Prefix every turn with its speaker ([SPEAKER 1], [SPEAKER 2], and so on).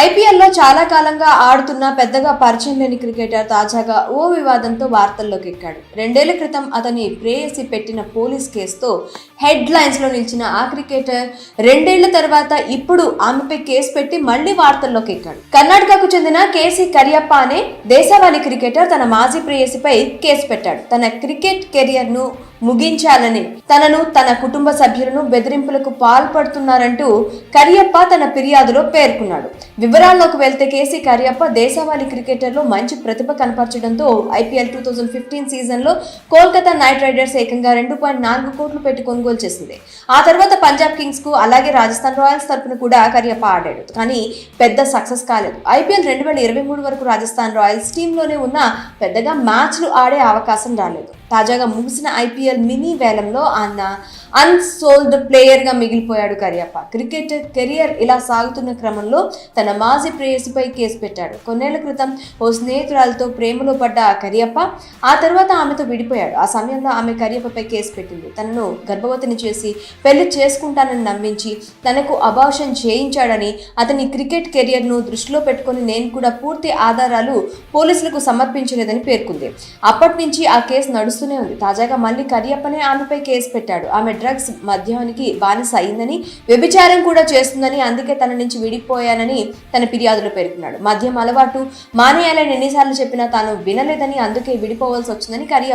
[SPEAKER 1] ఐపీఎల్లో చాలా కాలంగా ఆడుతున్న పెద్దగా పరిచయం లేని క్రికెటర్ తాజాగా ఓ వివాదంతో వార్తల్లోకి ఎక్కాడు. 2 ఏళ్ల క్రితం అతని ప్రేయసి పెట్టిన పోలీస్ కేసుతో హెడ్ లైన్స్ లో నిలిచిన ఆ క్రికెటర్ 2 ఏళ్ల తర్వాత ఇప్పుడు ఆమెపై కేసు పెట్టి మళ్లీ వార్తల్లోకి ఎక్కాడు. కర్ణాటకకు చెందిన కేసీ కరియప్ప అనే దేశవాళీ క్రికెటర్ తన మాజీ ప్రేయసిపై కేసు పెట్టాడు. తన క్రికెట్ కెరియర్ ను ముగించాలని తనను తన కుటుంబ సభ్యులను బెదిరింపులకు పాల్పడుతున్నారంటూ కరియప్ప తన ఫిర్యాదులో పేర్కొన్నాడు. వివరాల్లోకి వెళ్తే కేసీ కరియప్ప దేశవాళీ క్రికెటర్లో మంచి ప్రతిభ కనపరచడంతో ఐపీఎల్ 2015 సీజన్లో కోల్కతా నైట్ రైడర్స్ ఏకంగా 2.4 కోట్లు పెట్టి కొనుగోలు చేసింది. ఆ తర్వాత పంజాబ్ కింగ్స్ కు అలాగే రాజస్థాన్ రాయల్స్ తరపున కూడా కరియప్ప ఆడాడు. కానీ పెద్ద సక్సెస్ కాలేదు. ఐపీఎల్ 2023 వరకు రాజస్థాన్ రాయల్స్ టీంలోనే ఉన్న పెద్దగా మ్యాచ్లు ఆడే అవకాశం రాలేదు. తాజాగా ముగిసిన ఐపీఎల్ మినీ వేలంలో ఆయన అన్సోల్డ్ ప్లేయర్ గా మిగిలిపోయాడు కరియప్ప. క్రికెట్ కెరియర్ ఇలా సాగుతున్న క్రమంలో తన మాజీ ప్రేయసిపై కేసు పెట్టాడు. కొన్నేళ్ల క్రితం ఓ స్నేహితురాలతో ప్రేమలో పడ్డ కరియప్ప ఆ తర్వాత ఆమెతో విడిపోయాడు. ఆ సమయంలో ఆమె కరియప్పపై కేసు పెట్టింది. తనను గర్భవతిని చేసి పెళ్లి చేసుకుంటానని నమ్మించి తనకు అబార్షన్ చేయించాడని, అతని క్రికెట్ కెరియర్ ను దృష్టిలో పెట్టుకుని నేను కూడా పూర్తి ఆధారాలు పోలీసులకు సమర్పించలేదని పేర్కొంది. అప్పటి నుంచి ఆ కేసు నడుస్తూనే ఉంది. తాజాగా మళ్ళీ కరియప్పనే ఆమెపై కేసు పెట్టాడు. ఆమె డ్రగ్స్ మద్యానికి బానిస అయిందని, వ్యభిచారం కూడా చేస్తుందని, అందుకే తన నుంచి విడిపోయానని తన ఫిర్యాదులో పేర్కొన్నాడు. మద్యం అలవాటు మానేయాలని ఎన్నిసార్లు చెప్పినా తాను వినలేదని, అందుకే విడిపోవాల్సి వచ్చిందని కరియప్ప